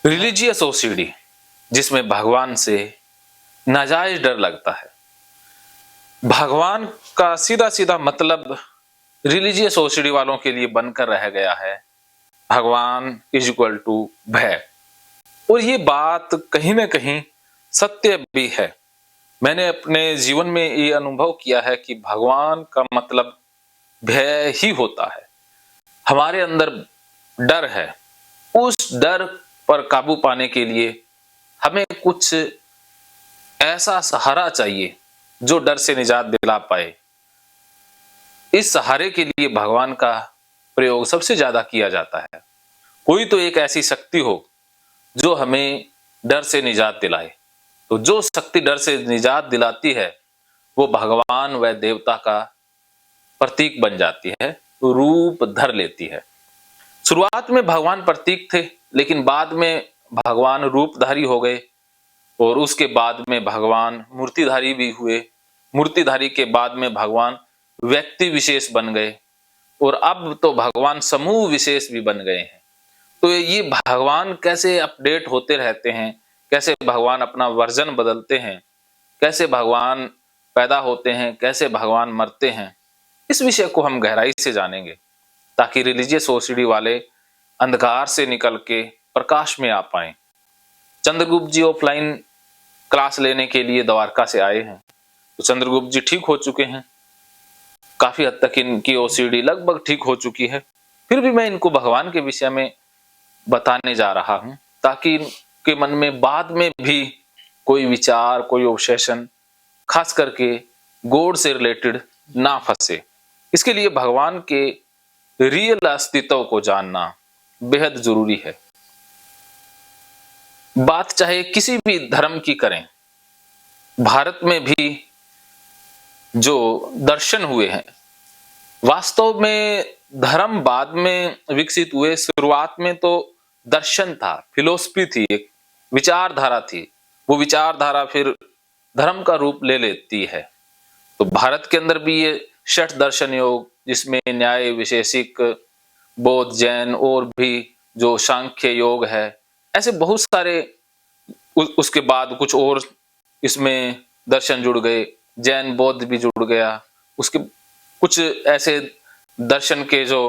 Religious OCD, जिसमें भगवान से नाजायज डर लगता है। भगवान का सीधा सीधा मतलब रिलीजियस ओसीडी वालों के लिए बनकर रह गया है, भगवान इज इक्वल टू भय। और ये बात कहीं ना कहीं सत्य भी है। मैंने अपने जीवन में ये अनुभव किया है कि भगवान का मतलब भय ही होता है। हमारे अंदर डर है, उस डर पर काबू पाने के लिए हमें कुछ ऐसा सहारा चाहिए जो डर से निजात दिला पाए। इस सहारे के लिए भगवान का प्रयोग सबसे ज्यादा किया जाता है। कोई तो एक ऐसी शक्ति हो जो हमें डर से निजात दिलाए। तो जो शक्ति डर से निजात दिलाती है वो भगवान व देवता का प्रतीक बन जाती है, रूप धर लेती है। शुरुआत में भगवान प्रतीक थे, लेकिन बाद में भगवान रूपधारी हो गए और उसके बाद में भगवान मूर्तिधारी भी हुए। मूर्तिधारी के बाद में भगवान व्यक्ति विशेष बन गए और अब तो भगवान समूह विशेष भी बन गए हैं। तो ये भगवान कैसे अपडेट होते रहते हैं, कैसे भगवान अपना वर्जन बदलते हैं, कैसे भगवान पैदा होते हैं, कैसे भगवान मरते हैं, इस विषय को हम गहराई से जानेंगे ताकि रिलीजियस ओसीडी वाले अंधकार से निकल के प्रकाश में आ पाए। चंद्रगुप्त जी ऑफलाइन क्लास लेने के लिए द्वारका से आए हैं, तो चंद्रगुप्त जी ठीक हो चुके हैं, काफी हद तक इनकी ओसीडी लगभग ठीक हो चुकी है। फिर भी मैं इनको भगवान के विषय में बताने जा रहा हूं ताकि इनके मन में बाद में भी कोई विचार, कोई ऑब्सेशन, खास करके गॉड से रिलेटेड ना फंसे। इसके लिए भगवान के रियल अस्तित्व को जानना बेहद जरूरी है। बात चाहे किसी भी धर्म की करें, भारत में भी जो दर्शन हुए हैं, वास्तव में धर्म बाद में विकसित हुए। शुरुआत में तो दर्शन था, फिलोसफी थी, एक विचारधारा थी। वो विचारधारा फिर धर्म का रूप ले लेती है। तो भारत के अंदर भी ये षट दर्शन योग, जिसमें न्याय, वैशेषिक, बौद्ध, जैन और भी जो सांख्य योग है, ऐसे बहुत सारे उसके बाद कुछ और इसमें दर्शन जुड़ गए, जैन बौद्ध भी जुड़ गया। उसके कुछ ऐसे दर्शन के जो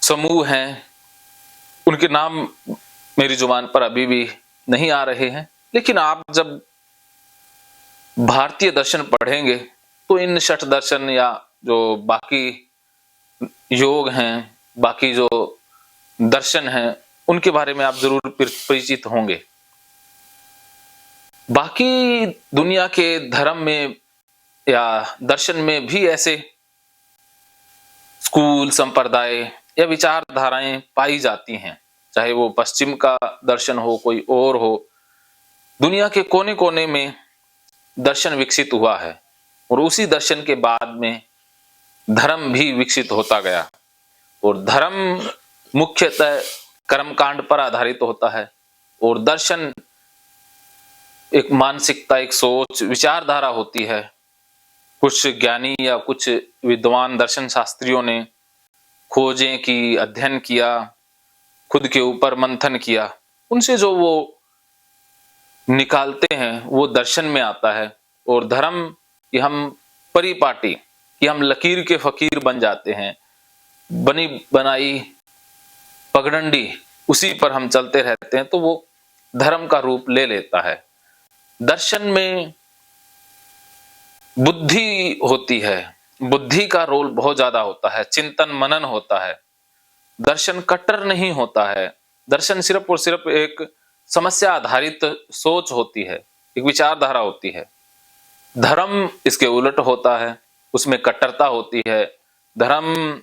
समूह हैं, उनके नाम मेरी जुबान पर अभी भी नहीं आ रहे हैं, लेकिन आप जब भारतीय दर्शन पढ़ेंगे तो इन षट दर्शन या जो बाकी योग हैं, बाकी जो दर्शन हैं, उनके बारे में आप जरूर परिचित होंगे। बाकी दुनिया के धर्म में या दर्शन में भी ऐसे स्कूल, संप्रदाय या विचारधाराएं पाई जाती हैं, चाहे वो पश्चिम का दर्शन हो, कोई और हो। दुनिया के कोने कोने में दर्शन विकसित हुआ है और उसी दर्शन के बाद में धर्म भी विकसित होता गया। और धर्म मुख्यतः कर्मकांड पर आधारित होता है और दर्शन एक मानसिकता, एक सोच, विचारधारा होती है। कुछ ज्ञानी या कुछ विद्वान दर्शन शास्त्रियों ने खोजें की, अध्ययन किया, खुद के ऊपर मंथन किया, उनसे जो वो निकालते हैं वो दर्शन में आता है। और धर्म कि हम परिपाटी, कि हम लकीर के फकीर बन जाते हैं, बनी बनाई पगडंडी उसी पर हम चलते रहते हैं, तो वो धर्म का रूप ले लेता है। दर्शन में बुद्धि होती है, बुद्धि का रोल बहुत ज्यादा होता है, चिंतन मनन होता है। दर्शन कट्टर नहीं होता है, दर्शन सिर्फ और सिर्फ एक समस्या आधारित सोच होती है, एक विचारधारा होती है। धर्म इसके उलट होता है, उसमें कट्टरता होती है। धर्म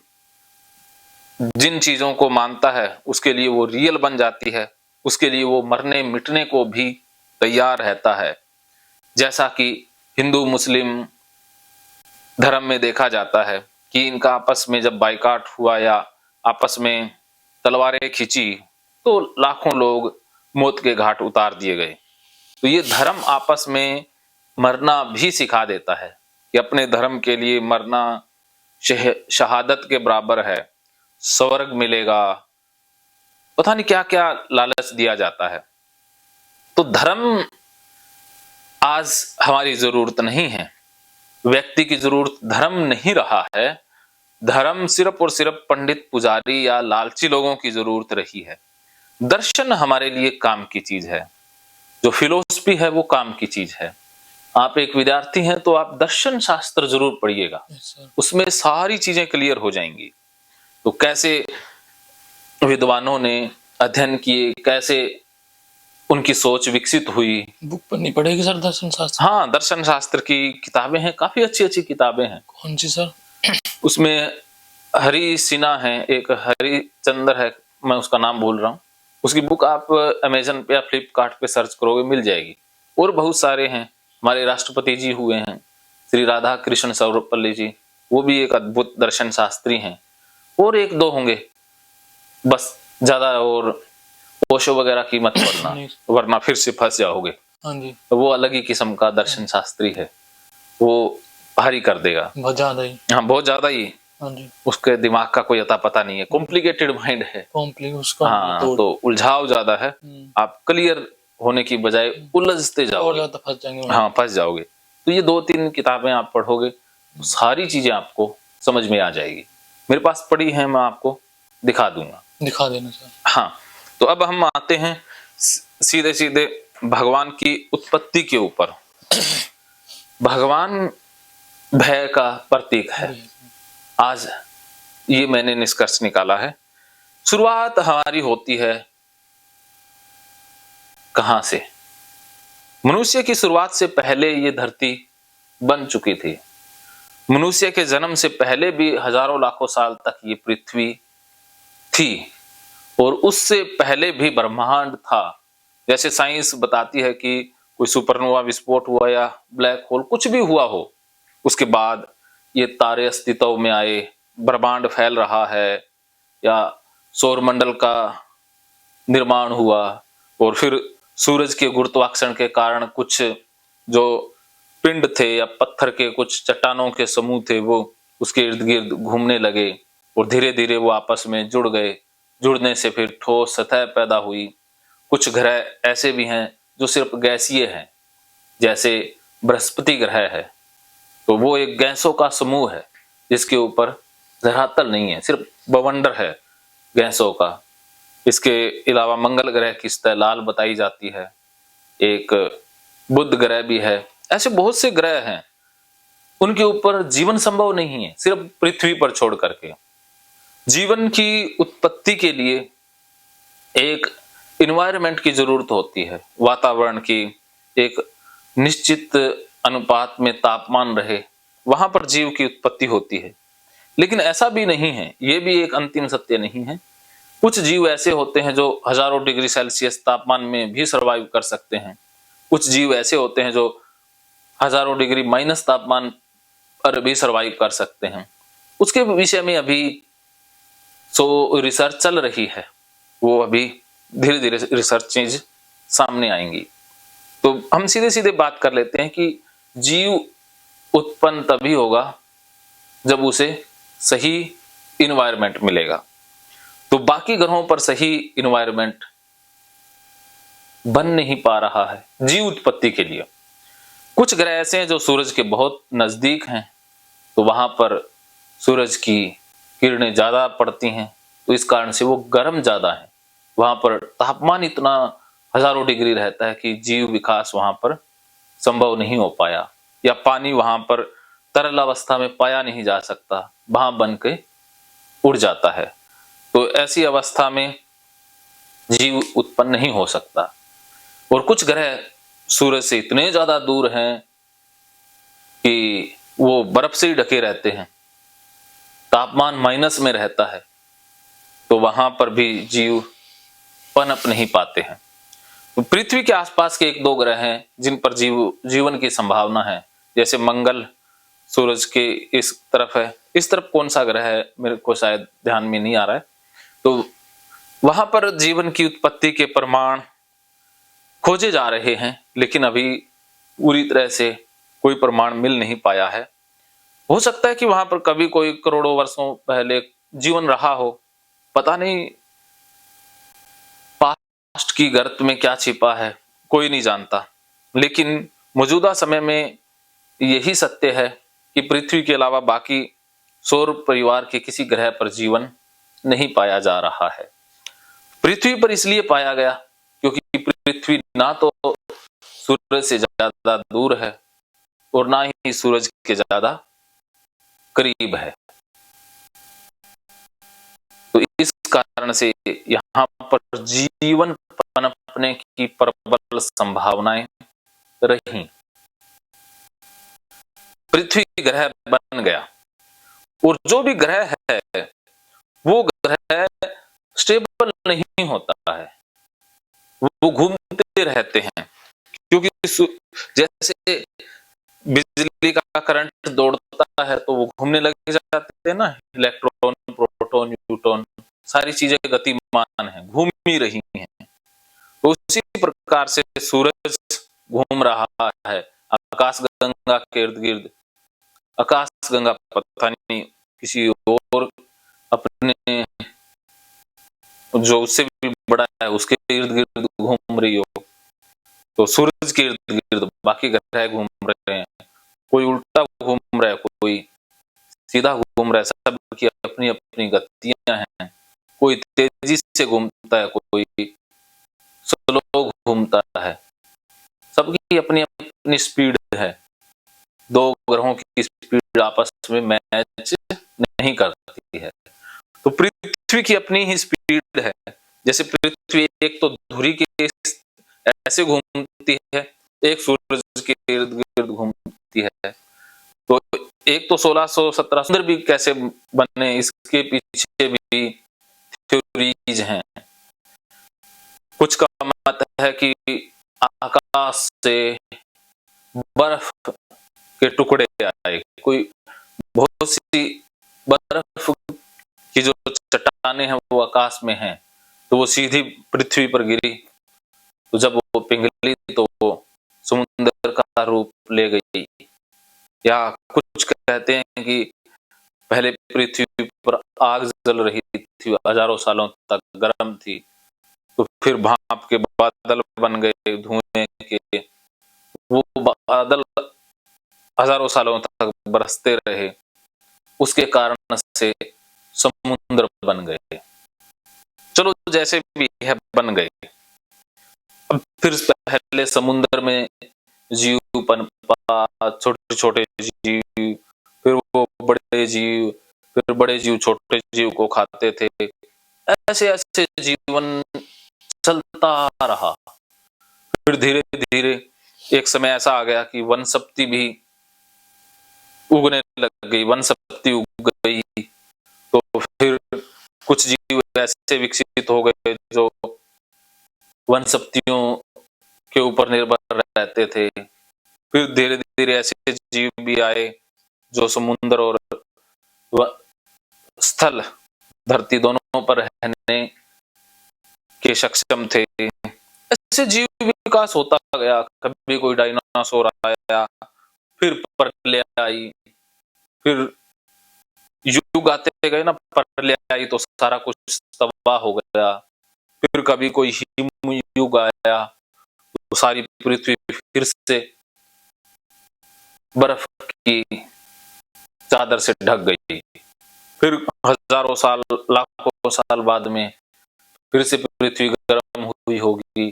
जिन चीजों को मानता है उसके लिए वो रियल बन जाती है, उसके लिए वो मरने मिटने को भी तैयार रहता है। जैसा कि हिंदू मुस्लिम धर्म में देखा जाता है कि इनका आपस में जब बाइकाट हुआ या आपस में तलवारें खींची तो लाखों लोग मौत के घाट उतार दिए गए। तो ये धर्म आपस में मरना भी सिखा देता है कि अपने धर्म के लिए मरना शहादत के बराबर है, स्वर्ग मिलेगा, पता नहीं क्या क्या लालच दिया जाता है। तो धर्म आज हमारी जरूरत नहीं है, व्यक्ति की जरूरत धर्म नहीं रहा है। धर्म सिर्फ और सिर्फ पंडित पुजारी या लालची लोगों की जरूरत रही है। दर्शन हमारे लिए काम की चीज है, जो फिलोसफी है वो काम की चीज है। आप एक विद्यार्थी हैं तो आप दर्शन शास्त्र जरूर पढ़िएगा, उसमें सारी चीजें क्लियर हो जाएंगी। तो कैसे विद्वानों ने अध्ययन किए, कैसे उनकी सोच विकसित हुई। बुक पढ़नी पड़ेगी सर दर्शन शास्त्र? हाँ, दर्शन शास्त्र की किताबें हैं, काफी अच्छी अच्छी किताबें हैं। कौन सी सर? उसमें हरि सिन्हा है, एक हरिचंद्र है, मैं उसका नाम भूल रहा हूँ। उसकी बुक आप अमेजन पे या फ्लिपकार्ट पे सर्च करोगे मिल जाएगी। और बहुत सारे हैं, हमारे राष्ट्रपति जी हुए हैं, श्री राधा कृष्ण सर्वपल्ली जी, वो भी एक अद्भुत दर्शन शास्त्री हैं। और एक दो होंगे बस, ज्यादा और ओशो वगैरह की मत पढ़ना वरना फिर से फंस जाओगे। हाँ जी। तो वो अलग ही किस्म का दर्शन शास्त्री है, वो भारी कर देगा, बहुत ज्यादा ही। हाँ बहुत ज्यादा ही। हाँ जी। उसके दिमाग का कोई अता पता नहीं है, कॉम्प्लिकेटेड माइंड है, उसका हाँ तो उलझाव ज्यादा है। आप क्लियर होने की बजाय उलझते जाओगे, फंस जाएंगे। हाँ फंस जाओगे। तो ये 2-3 किताबें आप पढ़ोगे तो सारी चीजें आपको समझ में आ जाएगी। मेरे पास पड़ी है, मैं आपको दिखा दूंगा। दिखा देना सर। हाँ, तो अब हम आते हैं सीधे सीधे भगवान की उत्पत्ति के ऊपर। भगवान भय का प्रतीक है, आज ये मैंने निष्कर्ष निकाला है। शुरुआत हमारी होती है कहां से? मनुष्य की शुरुआत से पहले ये धरती बन चुकी थी। मनुष्य के जन्म से पहले भी हजारों लाखों साल तक ये पृथ्वी थी, और उससे पहले भी ब्रह्मांड था। जैसे साइंस बताती है कि कोई सुपरनोवा विस्फोट हुआ या ब्लैक होल कुछ भी हुआ हो, उसके बाद ये तारे अस्तित्व में आए, ब्रह्मांड फैल रहा है, या सौरमंडल का निर्माण हुआ, और फिर सूरज के गुरुत्वाकर्षण के कारण कुछ जो पिंड थे या पत्थर के कुछ चट्टानों के समूह थे वो उसके इर्द गिर्द घूमने लगे, और धीरे धीरे वो आपस में जुड़ गए। जुड़ने से फिर ठोस सतह पैदा हुई। कुछ ग्रह ऐसे भी हैं जो सिर्फ गैसीय हैं, जैसे बृहस्पति ग्रह है, तो वो एक गैसों का समूह है जिसके ऊपर धरातल नहीं है, सिर्फ बवंडर है गैसों का। इसके अलावा मंगल ग्रह की सतह लाल बताई जाती है, एक बुध ग्रह भी है। ऐसे बहुत से ग्रह हैं, उनके ऊपर जीवन संभव नहीं है, सिर्फ पृथ्वी पर छोड़ करके। जीवन की उत्पत्ति के लिए एक इन्वायरमेंट की जरूरत होती है, वातावरण की, एक निश्चित अनुपात में तापमान रहे, वहां पर जीव की उत्पत्ति होती है। लेकिन ऐसा भी नहीं है, ये भी एक अंतिम सत्य नहीं है। कुछ जीव ऐसे होते हैं जो हजारों डिग्री सेल्सियस तापमान में भी सर्वाइव कर सकते हैं। कुछ जीव ऐसे होते हैं जो हजारों डिग्री माइनस तापमान पर भी सर्वाइव कर सकते हैं। उसके विषय में अभी रिसर्च चल रही है, वो अभी धीरे धीरे रिसर्च चीज सामने आएंगी। तो हम सीधे सीधे बात कर लेते हैं कि जीव उत्पन्न तभी होगा जब उसे सही इन्वायरमेंट मिलेगा। तो बाकी ग्रहों पर सही इन्वायरमेंट बन नहीं पा रहा है जीव उत्पत्ति के लिए। कुछ ग्रह ऐसे हैं जो सूरज के बहुत नजदीक हैं, तो वहां पर सूरज की किरणें ज्यादा पड़ती हैं, तो इस कारण से वो गर्म ज्यादा है। वहां पर तापमान इतना हजारों डिग्री रहता है कि जीव विकास वहां पर संभव नहीं हो पाया, या पानी वहां पर तरल अवस्था में पाया नहीं जा सकता, वहां बन के उड़ जाता है। तो ऐसी अवस्था में जीव उत्पन्न नहीं हो सकता। और कुछ ग्रह सूरज से इतने ज्यादा दूर हैं कि वो बर्फ से ही ढके रहते हैं, तापमान माइनस में रहता है, तो वहां पर भी जीव पनप नहीं पाते हैं। तो पृथ्वी के आसपास के 1-2 ग्रह हैं जिन पर जीवन की संभावना है, जैसे मंगल सूरज के इस तरफ है। इस तरफ कौन सा ग्रह है मेरे को शायद ध्यान में नहीं आ रहा है। तो वहां पर जीवन की उत्पत्ति के प्रमाण खोजे जा रहे हैं, लेकिन अभी पूरी तरह से कोई प्रमाण मिल नहीं पाया है। हो सकता है कि वहां पर कभी कोई करोड़ों वर्षों पहले जीवन रहा हो, पता नहीं लास्ट की गर्त में क्या छिपा है कोई नहीं जानता, लेकिन मौजूदा समय में यही सत्य है कि पृथ्वी के अलावा बाकी सौर परिवार के किसी ग्रह पर जीवन नहीं पाया जा रहा है। पृथ्वी पर इसलिए पाया गया क्योंकि पृथ्वी ना तो सूरज से ज्यादा दूर है और ना ही सूरज के ज्यादा करीब है। तो इस कारण से यहाँ पर जीवन पनपने की प्रबल संभावनाएं रही। पृथ्वी ग्रह बन गया और जो भी ग्रह है वो ग्रह स्टेबल नहीं होता है, वो घूमते रहते हैं। क्योंकि जैसे बिजली का करंट दौड़ता है तो वो घूमने लग जाते हैं ना, इलेक्ट्रॉन प्रोटॉन न्यूट्रॉन सारी चीजें गतिमान हैं, घूम ही रही हैं। तो उसी प्रकार से सूरज घूम रहा है आकाश गंगा के इर्द गिर्द। आकाश गंगा पता नहीं किसी और अपने जो उससे भी बड़ा है उसके इर्द गिर्द घूम रही हो, तो सूरज के इर्द गिर्द बाकी ग्रह घूम रहे हैं। कोई उल्टा घूम रहा है, कोई सीधा घूम रहा है, सबकी अपनी अपनी गतियां हैं। कोई तेजी से घूमता है, कोई स्लो घूमता है, सबकी अपनी अपनी स्पीड है। दो ग्रहों की स्पीड आपस में मैच नहीं करती है। तो पृथ्वी की अपनी ही स्पीड है। जैसे पृथ्वी एक तो धुरी के ऐसे घूमती है, एक सूरज के इर्द गिर्द घूमती है। तो एक तो 1617 सुंदर भी कैसे बने इसके पीछे भी थ्योरीज हैं। कुछ का मत है कि आकाश से बर्फ के टुकड़े आए, कोई बहुत सी बर्फ की जो चट्टानें हैं वो आकाश में हैं, तो वो सीधी पृथ्वी पर गिरी, तो जब वो पिघली तो वो समुद्र का रूप ले गई। या कुछ कहते हैं कि पहले पृथ्वी पर आग जल रही थी, हजारों सालों तक गर्म थी, तो फिर भाप के बादल बन गए धुएं के, वो बादल हजारों सालों तक बरसते रहे, उसके कारण से समुद्र बन गए। चलो जैसे भी है बन गए। अब फिर पहले समुद्र में जीव पनपा, छोटे छोटे जीव, फिर वो बड़े जीव, फिर बड़े जीव छोटे जीव को खाते थे। ऐसे ऐसे जीवन चलता रहा। फिर धीरे धीरे एक समय ऐसा आ गया कि वनस्पति भी उगने लग गई, वनस्पति उग गई। तो फिर कुछ जीव ऐसे विकसित हो गए जो वनस्पतियों के ऊपर निर्भर रहते थे। फिर धीरे धीरे ऐसे जीव भी आए जो समुद्र और स्थल धरती दोनों पर रहने के सक्षम थे। ऐसे जीव विकास होता गया। कभी कोई डायनासोर आया, फिर प्रलय आई, फिर युग आते गए ना, प्रलय आई तो सारा कुछ तबाह हो गया। फिर कभी कोई हिम युग आया तो सारी पृथ्वी फिर से बर्फ की चादर से ढक गई। फिर हजारों साल लाखों साल बाद में फिर से पृथ्वी गर्म हुई होगी,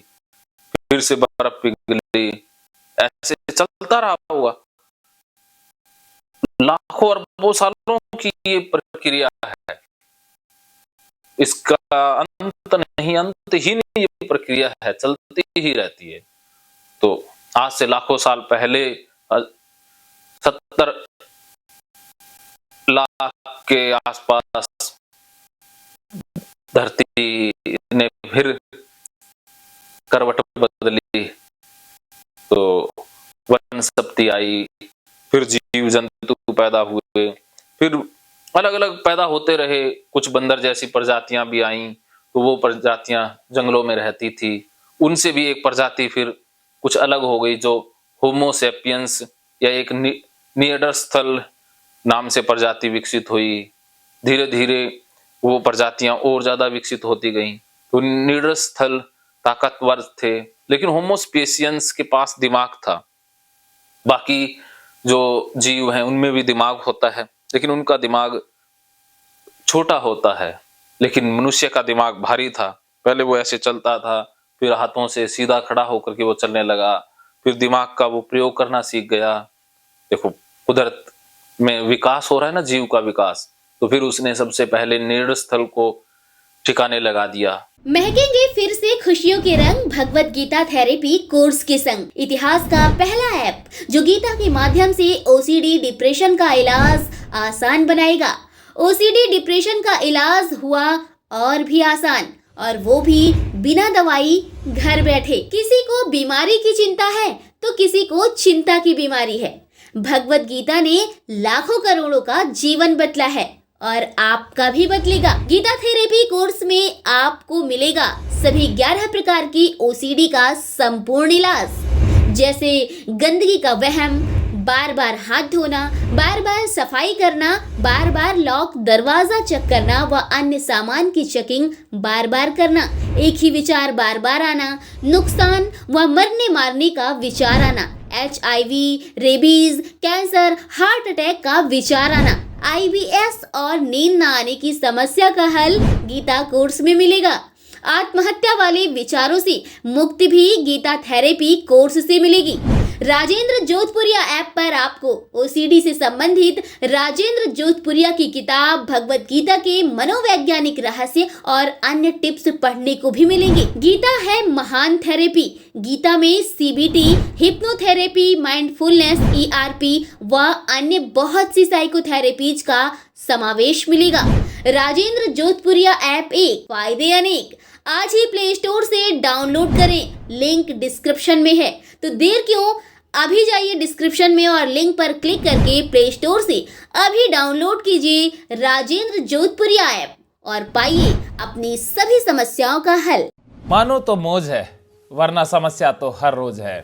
फिर से बर्फ पिघली, ऐसे चलता रहा होगा। लाखों अरबों सालों की ये प्रक्रिया है, इसका अंत नहीं, अंत ही नहीं, ये प्रक्रिया है, चलती ही रहती है। तो आज से लाखों साल पहले 70 लाख के आसपास धरती ने फिर करवट बदली, तो वनस्पति आई, फिर जीव जंतु पैदा हुए, फिर अलग अलग पैदा होते रहे। कुछ बंदर जैसी प्रजातियां भी आईं, तो वो प्रजातियां जंगलों में रहती थी, उनसे भी एक प्रजाति फिर कुछ अलग हो गई जो होमो सेपियंस या एक निएंडरथल नाम से प्रजाति विकसित हुई। धीरे धीरे वो प्रजातियां और ज्यादा विकसित होती गईं। तो निएंडरथल ताकतवर थे, लेकिन होमोस्पेशियंस के पास दिमाग था। बाकी जो जीव हैं उनमें भी दिमाग होता है, लेकिन उनका दिमाग छोटा होता है। लेकिन मनुष्य का दिमाग भारी था। पहले वो ऐसे चलता था, फिर हाथों से सीधा खड़ा होकर के वो चलने लगा, फिर दिमाग का वो प्रयोग करना सीख गया। देखो, कुदरत में विकास हो रहा है ना, जीव का विकास, तो फिर उसने सबसे पहले निर्ण स्थल को ठिकाने लगा दिया। महकेंगे फिर से खुशियों के रंग भगवत गीता थेरेपी कोर्स के संग। इतिहास का पहला ऐप जो गीता के माध्यम से ओसीडी डिप्रेशन का इलाज आसान बनाएगा। ओसीडी डिप्रेशन का इलाज हुआ और भी आसान, और वो भी बिना दवाई, घर बैठे। किसी को बीमारी की चिंता है तो किसी को चिंता की बीमारी है। भगवत गीता ने लाखों करोड़ों का जीवन बदला है और आपका भी बदलेगा। गीता थेरेपी कोर्स में आपको मिलेगा सभी 11 प्रकार की ओसीडी का संपूर्ण इलाज, जैसे गंदगी का वहम, बार बार हाथ धोना, बार बार सफाई करना, बार बार लॉक दरवाजा चेक करना व अन्य सामान की चेकिंग बार बार करना, एक ही विचार बार बार आना, नुकसान व मरने मारने का विचार आना, HIV, rabies, cancer, heart attack का विचार आना, IBS और नींद न आने की समस्या का हल गीता कोर्स में मिलेगा। आत्महत्या वाले विचारों से मुक्ति भी गीता थेरेपी कोर्स से मिलेगी। राजेंद्र जोधपुरिया ऐप पर आपको ओसीडी से संबंधित राजेंद्र जोधपुरिया की किताब भगवत गीता के मनोवैज्ञानिक रहस्य और अन्य टिप्स पढ़ने को भी मिलेंगे। गीता है महान थेरेपी। गीता में CBT, हिप्नोथेरेपी, माइंडफुलनेस, ERP व अन्य बहुत सी साइकोथेरेपीज का समावेश मिलेगा। राजेंद्र जोधपुरिया ऐप एक, फायदे अनेक। आज ही प्ले स्टोर से डाउनलोड करें, लिंक डिस्क्रिप्शन में है। तो देर क्यों, अभी जाइए डिस्क्रिप्शन में और लिंक पर क्लिक करके प्ले स्टोर से अभी डाउनलोड कीजिए राजेंद्र जोधपुरिया ऐप और पाइए अपनी सभी समस्याओं का हल। मानो तो मौज है, वरना समस्या तो हर रोज है।